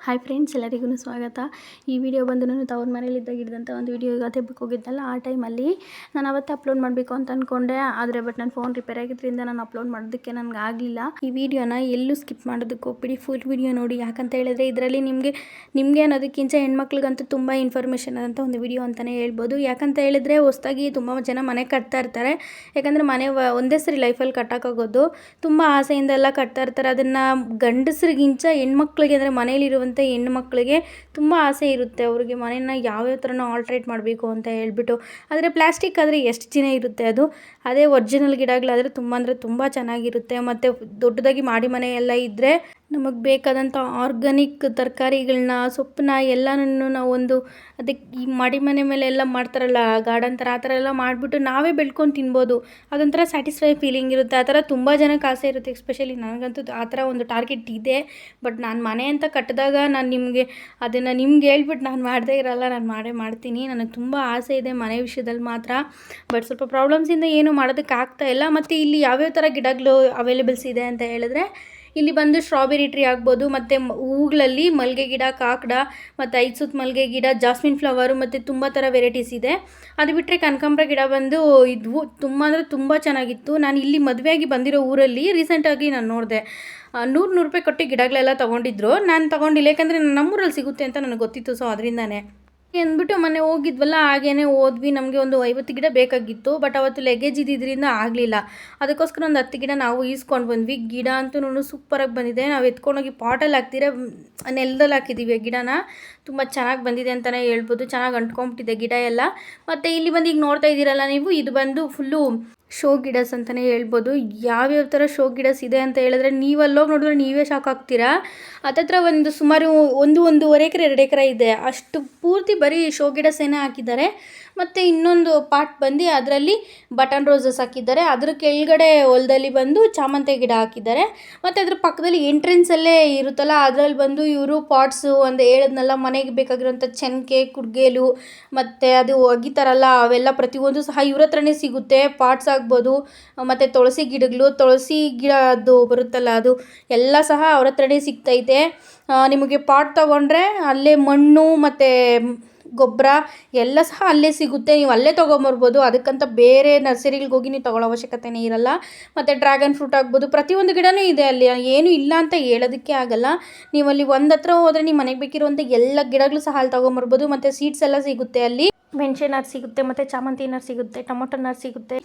Hi friends, ಎಲ್ಲರಿಗೂ ಸ್ವಾಗತ. ಈ ವಿಡಿಯೋ ಬಂದು ನಾನು ತವ್ರ ಮನೇಲಿದ್ದಾಗ ಹಿಡಿದಂಥ ಒಂದು ವಿಡಿಯೋ. ಈಗ ತೆಬ್ಬಕ್ಕೆ ಹೋಗಿದ್ದಲ್ಲ, ಆ ಟೈಮಲ್ಲಿ ನಾನು ಅವತ್ತೇ ಅಪ್ಲೋಡ್ ಮಾಡಬೇಕು ಅಂತ ಅಂದ್ಕೊಂಡೆ. ಆದರೆ ನನ್ನ ಫೋನ್ ರಿಪೇರ್ ಆಗಿದ್ದರಿಂದ ನಾನು ಅಪ್ಲೋಡ್ ಮಾಡೋದಕ್ಕೆ ನನಗೆ ಆಗಲಿಲ್ಲ. ಈ ವಿಡಿಯೋನ ಎಲ್ಲೂ ಸ್ಕಿಪ್ ಮಾಡೋದಕ್ಕೆ ಹೋಗ್ಬಿಡಿ, ಫುಲ್ ವಿಡಿಯೋ ನೋಡಿ. ಯಾಕಂತ ಹೇಳಿದ್ರೆ ಇದರಲ್ಲಿ ನಿಮಗೆ ಅನ್ನೋದಕ್ಕಿಂತ ಹೆಣ್ಮಕ್ಳಿಗಂತೂ ತುಂಬ ಇನ್ಫಾರ್ಮೇಷನ್ ಆದಂಥ ಒಂದು ವಿಡಿಯೋ ಅಂತಲೇ ಹೇಳ್ಬೋದು. ಯಾಕಂತ ಹೇಳಿದ್ರೆ ಹೊಸದಾಗಿ ತುಂಬ ಜನ ಮನೆ ಕಟ್ತಾ ಇರ್ತಾರೆ. ಯಾಕಂದರೆ ಮನೆ ಒಂದೇ ಸರಿ ಲೈಫಲ್ಲಿ ಕಟ್ಟೋಕ್ಕಾಗೋದು. ತುಂಬ ಆಸೆಯಿಂದ ಎಲ್ಲ ಕಟ್ತಾ ಇರ್ತಾರೆ. ಅದನ್ನು ಗಂಡಸರಿಗಿಂತ ಹೆಣ್ಮಕ್ಳಿಗೆ ಅಂದರೆ ಮನೇಲಿರುವಂಥ ಹೆಣ್ಣು ಮಕ್ಕಳಿಗೆ ತುಂಬ ಆಸೆ ಇರುತ್ತೆ. ಅವ್ರಿಗೆ ಮನೆಯನ್ನು ಯಾವ್ಯಾವ ಥರನೂ ಆಲ್ಟ್ರೇಟ್ ಮಾಡಬೇಕು ಅಂತ ಹೇಳ್ಬಿಟ್ಟು. ಆದರೆ ಪ್ಲಾಸ್ಟಿಕ್ ಆದರೆ ಎಷ್ಟು ದಿನ ಇರುತ್ತೆ ಅದು. ಅದೇ ಒರಿಜಿನಲ್ ಗಿಡಗಳಾದರೆ ತುಂಬ ಚೆನ್ನಾಗಿರುತ್ತೆ. ಮತ್ತು ದೊಡ್ಡದಾಗಿ ಮಾಡಿ ಮನೆ ಎಲ್ಲ ಇದ್ದರೆ ನಮಗೆ ಬೇಕಾದಂಥ ಆರ್ಗಾನಿಕ್ ತರಕಾರಿಗಳನ್ನ, ಸೊಪ್ಪನ್ನ ಎಲ್ಲನೂ ನಾವು ಅದಕ್ಕೆ ಈ ಮಡಿ ಮನೆ ಮೇಲೆ ಎಲ್ಲ ಮಾಡ್ತಾರಲ್ಲ, ಗಾರ್ಡನ್ ಥರ, ಆ ಥರ ಎಲ್ಲ ಮಾಡಿಬಿಟ್ಟು ನಾವೇ ಬೆಳ್ಕೊಂಡು ತಿನ್ಬೋದು. ಅದೊಂಥರ ಸ್ಯಾಟಿಸ್ಫೈ ಫೀಲಿಂಗ್ ಇರುತ್ತೆ. ಆ ಥರ ತುಂಬ ಜನಕ್ಕೆ ಆಸೆ ಇರುತ್ತೆ. ಎಸ್ಪೆಷಲಿ ನನಗಂತೂ ಆ ಥರ ಒಂದು ಟಾರ್ಗೆಟ್ ಇದೆ. ಬಟ್ ನಾನು ಮನೆ ಅಂತ ಕಟ್ಟಿದಾಗ ನಾನು ಅದನ್ನು ನಿಮ್ಗೆ ಹೇಳ್ಬಿಟ್ಟು ನಾನು ಮಾಡದೇ ಇರಲ್ಲ, ನಾನು ಮಾಡ್ತೀನಿ. ನನಗೆ ತುಂಬ ಆಸೆ ಇದೆ ಮನೆ ವಿಷಯದಲ್ಲಿ ಮಾತ್ರ. ಬಟ್ ಸ್ವಲ್ಪ ಪ್ರಾಬ್ಲಮ್ಸಿಂದ ಏನು ಮಾಡೋದಕ್ಕೆ ಆಗ್ತಾ ಇಲ್ಲ. ಮತ್ತು ಇಲ್ಲಿ ಯಾವ್ಯಾವ ಥರ ಗಿಡಗಳು ಅವೈಲೇಬಲ್ಸ್ ಇದೆ ಅಂತ ಹೇಳಿದ್ರೆ, ಇಲ್ಲಿ ಬಂದು ಸ್ಟ್ರಾಬೆರಿ ಟ್ರೀ ಆಗ್ಬೋದು, ಮತ್ತು ಹೂಗಳಲ್ಲಿ ಮಲ್ಲಿಗೆ ಗಿಡ, ಕಾಕಡ, ಮತ್ತು 5 ಸುತ್ತು ಮಲ್ಲಿಗೆ ಗಿಡ, ಜಾಸ್ಮಿನ್ ಫ್ಲವರು, ಮತ್ತು ತುಂಬ ಥರ ವೆರೈಟೀಸ್ ಇದೆ. ಅದು ಬಿಟ್ಟರೆ ಕನಕಾಂಬರ ಗಿಡ ಬಂದು ಇದ್ವು ತುಂಬ ಅಂದರೆ ತುಂಬ ಚೆನ್ನಾಗಿತ್ತು. ನಾನು ಇಲ್ಲಿ ಮದುವೆಯಾಗಿ ಬಂದಿರೋ ಊರಲ್ಲಿ ರೀಸೆಂಟಾಗಿ ನಾನು ನೋಡಿದೆ, 100 ರೂಪಾಯಿ ಕೊಟ್ಟು ಗಿಡಗಳೆಲ್ಲ ತೊಗೊಂಡಿದ್ರು. ನಾನು ತೊಗೊಂಡಿಲ್ಲ, ಯಾಕಂದರೆ ನಮ್ಮೂರಲ್ಲಿ ಸಿಗುತ್ತೆ ಅಂತ ನನಗೆ ಗೊತ್ತಿತ್ತು. ಸೊ ಅದರಿಂದನೇ ಅಂದ್ಬಿಟ್ಟು ಮೊನ್ನೆ ಹೋಗಿದ್ವಲ್ಲ, ಹಾಗೇ ಹೋದ್ವಿ. ನಮಗೆ ಒಂದು 50 ಗಿಡ ಬೇಕಾಗಿತ್ತು. ಬಟ್ ಅವತ್ತು ಲಗೇಜ್ ಇದ್ದಿದ್ದರಿಂದ ಆಗಲಿಲ್ಲ. ಅದಕ್ಕೋಸ್ಕರ ಒಂದು 10 ಗಿಡ ನಾವು ಈಸ್ಕೊಂಡು ಬಂದ್ವಿ. ಗಿಡ ಅಂತೂ ಸೂಪರಾಗಿ ಬಂದಿದೆ. ನಾವು ಎತ್ಕೊಂಡೋಗಿ ಪಾಟಲ್ಲಿ ಹಾಕ್ತೀರ, ನೆಲದಲ್ಲಿ ಹಾಕಿದ್ದೀವಿ ಗಿಡನ. ತುಂಬ ಚೆನ್ನಾಗಿ ಬಂದಿದೆ ಅಂತಲೇ ಹೇಳ್ಬೋದು. ಚೆನ್ನಾಗಿ ಅಂಟ್ಕೊಂಬಿಟ್ಟಿದೆ ಗಿಡ ಎಲ್ಲ. ಮತ್ತು ಇಲ್ಲಿ ಬಂದು ಈಗ ನೋಡ್ತಾ ಇದ್ದೀರಲ್ಲ ನೀವು, ಇದು ಬಂದು ಫುಲ್ಲು ಶೋ ಗಿಡಸ್ ಅಂತಲೇ ಹೇಳ್ಬೋದು. ಯಾವ್ಯಾವ ಥರ ಶೋ ಗಿಡಸ್ ಇದೆ ಅಂತ ಹೇಳಿದ್ರೆ, ನೀವಲ್ಲೋಗಿ ನೋಡಿದ್ರೆ ನೀವೇ ಶಾಕ್ ಆಗ್ತೀರಾ. ಹತ್ತತ್ರ ಒಂದು ಸುಮಾರು 1-1.5 ಎಕರೆ 2 ಎಕರೆ ಇದೆ. ಅಷ್ಟು ಪೂರ್ತಿ ಬರೀ ಶೋ ಗಿಡಸೇನೆ ಹಾಕಿದ್ದಾರೆ. ಮತ್ತು ಇನ್ನೊಂದು ಪಾರ್ಟ್ ಬಂದು ಅದರಲ್ಲಿ ಬಟನ್ ರೋಸಸ್ ಹಾಕಿದ್ದಾರೆ. ಅದ್ರ ಕೆಳಗಡೆ ಹೊಲದಲ್ಲಿ ಬಂದು ಚಾಮಂತಿ ಗಿಡ ಹಾಕಿದ್ದಾರೆ. ಮತ್ತು ಅದ್ರ ಪಕ್ಕದಲ್ಲಿ ಎಂಟ್ರೆನ್ಸಲ್ಲೇ ಇರುತ್ತಲ್ಲ, ಅದರಲ್ಲಿ ಬಂದು ಇವರು ಪಾಟ್ಸು ಒಂದು ಹೇಳಿದ್ನಲ್ಲ, ಮನೆಗೆ ಬೇಕಾಗಿರೋಂಥ ಚೆನ್ಕೆ, ಕುಡ್ಗೇಲು, ಮತ್ತು ಅದು ಒಗಿತಾರಲ್ಲ, ಅವೆಲ್ಲ ಪ್ರತಿಯೊಂದು ಸಹ ಇವ್ರ ಹತ್ರನೇ ಸಿಗುತ್ತೆ. ಪಾಟ್ಸ್ ಆಗ್ಬೋದು, ಮತ್ತು ತುಳಸಿ ಗಿಡಗಳು, ತುಳಸಿ ಗಿಡ ಅದು ಬರುತ್ತಲ್ಲ, ಅದು ಎಲ್ಲ ಸಹ ಅವ್ರ ಹತ್ರನೇ ಸಿಗ್ತೈತೆ. ನಿಮಗೆ ಪಾಟ್ ತೊಗೊಂಡ್ರೆ ಅಲ್ಲೇ ಮಣ್ಣು ಮತ್ತು ಗೊಬ್ಬರ ಎಲ್ಲ ಸಹ ಅಲ್ಲೇ ಸಿಗುತ್ತೆ. ನೀವು ಅಲ್ಲೇ ತೊಗೊಂಬರ್ಬೋದು. ಅದಕ್ಕಂತ ಬೇರೆ ನರ್ಸರಿಗಳಿಗೆ ಹೋಗಿ ನೀವು ತೊಗೊಳ್ಳೋ ಅವಶ್ಯಕತೆನೇ ಇರಲ್ಲ. ಮತ್ತು ಡ್ರ್ಯಾಗನ್ ಫ್ರೂಟ್ ಆಗ್ಬೋದು, ಪ್ರತಿಯೊಂದು ಗಿಡನೂ ಇದೆ ಅಲ್ಲಿ. ಏನೂ ಇಲ್ಲ ಅಂತ ಹೇಳೋದಕ್ಕೆ ಆಗಲ್ಲ. ನೀವು ಅಲ್ಲಿ ಒಂದು ಹತ್ರ ಹೋದರೆ ನೀವು ಮನೆಗೆ ಬೇಕಿರುವಂಥ ಎಲ್ಲ ಗಿಡಗಳು ಸಹ ಅಲ್ಲಿ ತೊಗೊಂಬರ್ಬೋದು. ಮತ್ತು ಸೀಡ್ಸ್ ಎಲ್ಲ ಸಿಗುತ್ತೆ ಅಲ್ಲಿ. ಮೆಣಸೆ ನಾರು ಸಿಗುತ್ತೆ, ಮತ್ತು ಚಾಮಂತಿ ನಾರು ಸಿಗುತ್ತೆ, ಟೊಮೊಟೊ ನಾರು ಸಿಗುತ್ತೆ.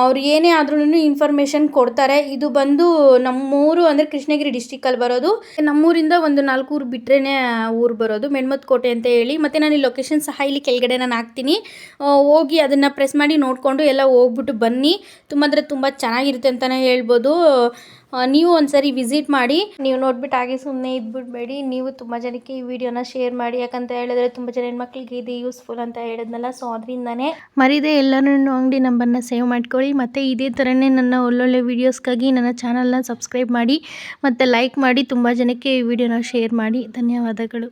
ಅವ್ರು ಏನೇ ಆದ್ರೂ ಇನ್ಫಾರ್ಮೇಷನ್ ಕೊಡ್ತಾರೆ. ಇದು ಬಂದು ನಮ್ಮೂರು ಅಂದರೆ ಕೃಷ್ಣಗಿರಿ ಡಿಸ್ಟಿಕಲ್ಲಿ ಬರೋದು. ನಮ್ಮೂರಿಂದ ಒಂದು 4 ಊರು ಬಿಟ್ಟರೆ ಊರು ಬರೋದು, ಮೆಣ್ಮತ್ ಕೋಟೆ ಅಂತ ಹೇಳಿ. ಮತ್ತು ನಾನು ಈ ಲೊಕೇಶನ್ ಸಹ ಇಲ್ಲಿ ಕೆಳಗಡೆ ನಾನು ಹಾಕ್ತೀನಿ. ಹೋಗಿ ಅದನ್ನು ಪ್ರೆಸ್ ಮಾಡಿ ನೋಡಿಕೊಂಡು ಎಲ್ಲ ಹೋಗ್ಬಿಟ್ಟು ಬನ್ನಿ. ತುಂಬ ಅಂದರೆ ತುಂಬ ಚೆನ್ನಾಗಿರುತ್ತೆ ಅಂತಲೇ ಹೇಳ್ಬೋದು. ನೀವು ಒಂದು ಸರಿ ವಿಸಿಟ್ ಮಾಡಿ. ನೀವು ನೋಡ್ಬಿಟ್ಟು ಹಾಗೆ ಸುಮ್ಮನೆ ಇದ್ಬಿಡ್ಬೇಡಿ. ನೀವು ತುಂಬ ಜನಕ್ಕೆ ಈ ವಿಡಿಯೋನ ಶೇರ್ ಮಾಡಿ. ಯಾಕಂತ ಹೇಳಿದ್ರೆ ತುಂಬ ಜನ ಹೆಣ್ಮಕ್ಳಿಗೆ ಇದು ಯೂಸ್ಫುಲ್ ಅಂತ ಹೇಳಿದ್ನಲ್ಲ, ಸೊ ಅದರಿಂದನೇ ಮರಿದೇ ಎಲ್ಲರೂ ಅಂಗಡಿ ನಂಬರ್ನ ಸೇವ್ ಮಾಡ್ಕೊಳ್ಳಿ. ಮತ್ತು ಇದೇ ಥರನೇ ನನ್ನ ಒಳ್ಳೊಳ್ಳೆ ವೀಡಿಯೋಸ್ಗಾಗಿ ನನ್ನ ಚಾನಲ್ನ ಸಬ್ಸ್ಕ್ರೈಬ್ ಮಾಡಿ, ಮತ್ತು ಲೈಕ್ ಮಾಡಿ. ತುಂಬ ಜನಕ್ಕೆ ಈ ವಿಡಿಯೋನ ಶೇರ್ ಮಾಡಿ. ಧನ್ಯವಾದಗಳು.